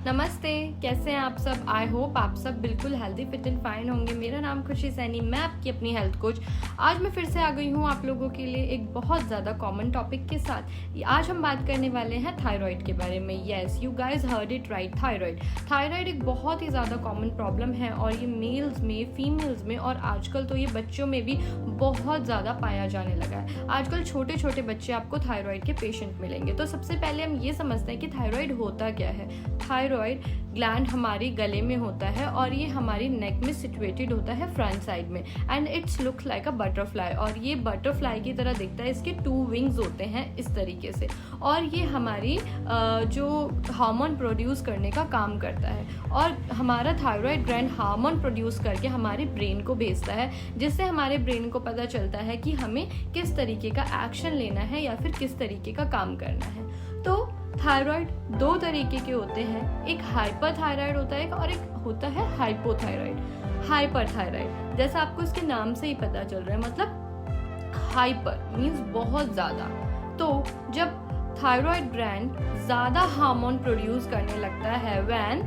नमस्ते, कैसे हैं आप सब। आई होप आप सब बिल्कुल हेल्दी फिट एंड फाइन होंगे। मेरा नाम खुशी सैनी, मैं आपकी अपनी हेल्थ कोच। आज मैं फिर से आ गई हूँ आप लोगों के लिए एक बहुत ज़्यादा कॉमन टॉपिक के साथ। आज हम बात करने वाले हैं थायराइड के बारे में। Yes, you guys heard it right, thyroid एक बहुत ही ज़्यादा कॉमन प्रॉब्लम है और ये मेल्स में, फीमेल्स में और आजकल तो ये बच्चों में भी बहुत ज़्यादा पाया जाने लगा है। आजकल छोटे छोटे बच्चे आपको थायराइड के पेशेंट मिलेंगे। तो सबसे पहले हम ये समझते हैं कि थायराइड होता क्या है। थायराइड ग्लैंड हमारी गले में होता है और ये हमारी नेक में सिचुएटेड होता है फ्रंट साइड में, and it's look like a butterfly. और ये बटरफ्लाई की तरह दिखता है, इसके 2 विंग्स होते हैं इस तरीके से। और ये हमारी जो हार्मोन प्रोड्यूस करने का काम करता है और हमारा थायराइड ग्लैंड हार्मोन प्रोड्यूस करके हमारे ब्रेन को भेजता है, जिससे हमारे ब्रेन को पता चलता है कि हमें किस तरीके का एक्शन लेना है या फिर किस तरीके का काम करना है। तो थायराइड 2 तरीके के होते हैं, एक हाइपरथायराइड होता है और एक होता है हाइपोथायराइड। हाइपरथायराइड जैसा आपको इसके नाम से ही पता चल रहा है, मतलब हाइपर मीन्स बहुत ज़्यादा। तो जब थायराइड ग्लैंड ज़्यादा हार्मोन प्रोड्यूस करने लगता है, when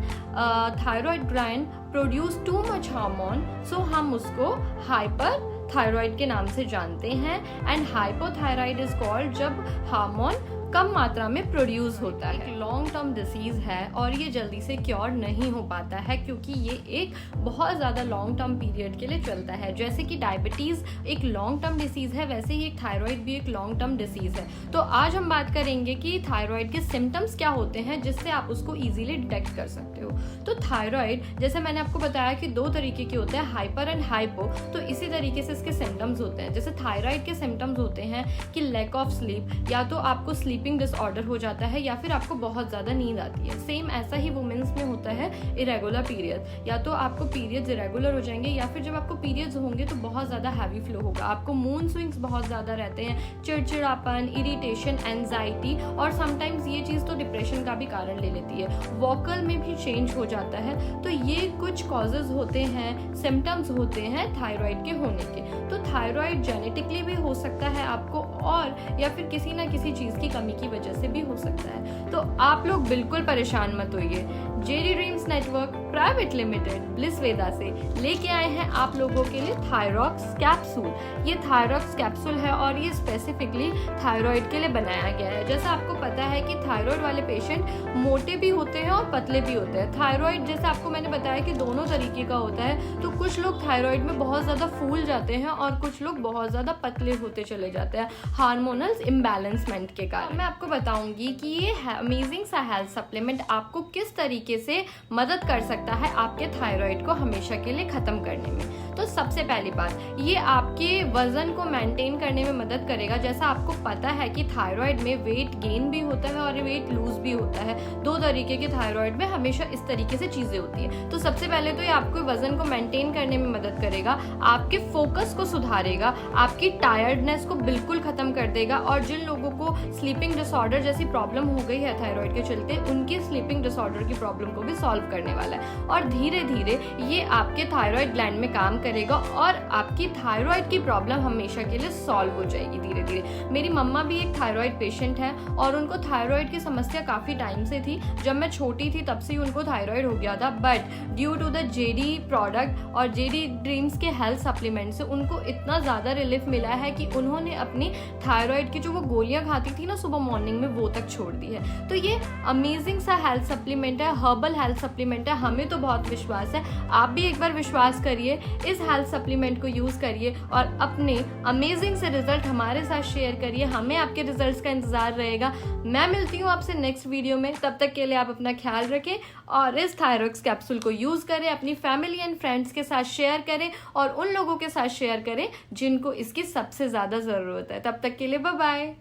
thyroid gland produce too much hormone, so हम उसको हाइपर थायराइड के नाम से जानते हैं। एंड हाइपोथायराइड इज कॉल्ड जब हार्मोन कम मात्रा में प्रोड्यूस होता है। लॉन्ग टर्म डिसीज है और ये जल्दी से क्योर नहीं हो पाता है, क्योंकि ये एक बहुत ज़्यादा लॉन्ग टर्म पीरियड के लिए चलता है। जैसे कि डायबिटीज़ एक लॉन्ग टर्म डिसीज़ है, वैसे ही एक थायराइड भी एक लॉन्ग टर्म डिसीज़ है। तो आज हम बात करेंगे कि थायराइड के सिम्टम्स क्या होते हैं जिससे आप उसको ईजिली डिटेक्ट कर सकते हो। तो थायराइड, जैसे मैंने आपको बताया कि 2 तरीके के होते हैं, हाइपर एंड हाइपो, तो इसी तरीके से इसके सिम्टम्स होते हैं। जैसे थायराइड के सिम्टम्स होते हैं कि लैक ऑफ स्लीप, या तो आपको स्लीपिंग डिसऑर्डर हो जाता है या फिर आपको बहुत ज़्यादा नींद आती है। सेम ऐसा ही वुमेन्स में होता है इरेगुलर पीरियड, या तो आपको पीरियड्स इरेगुलर हो जाएंगे या फिर जब आपको पीरियड्स होंगे तो बहुत ज़्यादा हैवी फ्लो होगा, आपको मूड स्विंग्स बहुत ज़्यादा रहते हैं, चिड़चिड़ापन, इरिटेशन, एंजाइटी, और समटाइम्स ये चीज़ तो डिप्रेशन का भी कारण ले लेती है। वोकल में भी चेंज हो जाता है। तो ये कुछ कॉजेज होते हैं, सिम्टम्स होते हैं थायराइड के होने के। तो थायराइड जेनेटिकली भी हो सकता है आपको, और या फिर किसी ना किसी चीज़ की कमी की वजह से भी हो सकता है। तो आप लोग बिल्कुल परेशान मत होइए। JD Dreams Network Private Limited Bliss Veda से लेके आए हैं आप लोगों के लिए थायरॉक्स कैप्सूल। ये थायरॉक्स कैप्सूल है और ये स्पेसिफिकली थायराइड के लिए बनाया गया है। जैसा आपको पता है कि थायराइड वाले पेशेंट मोटे भी होते हैं और पतले भी होते हैं। थायराइड, जैसे आपको मैंने बताया कि दोनों तरीके का होता है, तो कुछ लोग थायराइड में बहुत ज़्यादा फूल जाते हैं और कुछ लोग बहुत ज़्यादा पतले होते चले जाते हैं हार्मोनल इम्बैलेंसमेंट के कारण। मैं आपको बताऊंगी कि ये अमेजिंग सा हेल्थ सप्लीमेंट आपको किस तरीके से मदद कर सकता है आपके थायराइड को हमेशा के लिए खत्म करने में। तो सबसे पहली बात, ये आपके वजन को मेंटेन करने में मदद करेगा। जैसा आपको पता है कि थायराइड में वेट गेन भी होता है और वेट लूज भी होता है। 2 तरीके के थायराइड में हमेशा इस तरीके से चीजें होती है। तो सबसे पहले तो ये आपको वजन को मेंटेन करने में मदद करेगा, आपके फोकस को सुधारेगा, आपकी टायर्डनेस को बिल्कुल खत्म कर देगा। और जिन लोगों को स्लीपिंग डिसऑर्डर जैसी प्रॉब्लम हो गई है थायराइड के चलते, उनकी स्लीपिंग डिसऑर्डर की प्रॉब्लम को भी सॉल्व करने वाला है। और धीरे धीरे ये आपके थायराइड ग्लैंड में काम करेगा और आपकी थायराइड की प्रॉब्लम हमेशा के लिए सॉल्व हो जाएगी धीरे धीरे। मेरी मम्मा भी एक थायराइड पेशेंट है और उनको थायराइड की समस्या काफ़ी टाइम से थी। जब मैं छोटी थी तब से ही उनको थायराइड हो गया था, but due to the JD product और जेडी ड्रीम्स के हेल्थ सप्लीमेंट से उनको इतना ज़्यादा रिलीफ मिला है कि उन्होंने अपनी थायराइड की जो वो गोलियाँ खाती थी ना सुबह मॉर्निंग में, वो तक छोड़ दी है। तो ये अमेजिंग सा हेल्थ सप्लीमेंट है, हर्बल हेल्थ सप्लीमेंट है। हमें तो बहुत विश्वास है, आप भी एक बार विश्वास करिए, इस हेल्थ सप्लीमेंट को यूज़ करिए और अपने अमेजिंग से रिजल्ट हमारे साथ शेयर करिए। हमें आपके रिजल्ट्स का इंतजार रहेगा। मैं मिलती हूँ आपसे नेक्स्ट वीडियो में, तब तक के लिए आप अपना ख्याल रखें और इस थायरॉक्स कैप्सूल को यूज़ करें, अपनी फैमिली एंड फ्रेंड्स के साथ शेयर करें और उन लोगों के साथ शेयर करें जिनको इसकी सबसे ज़्यादा ज़रूरत है। तब तक के लिए बाय बाय।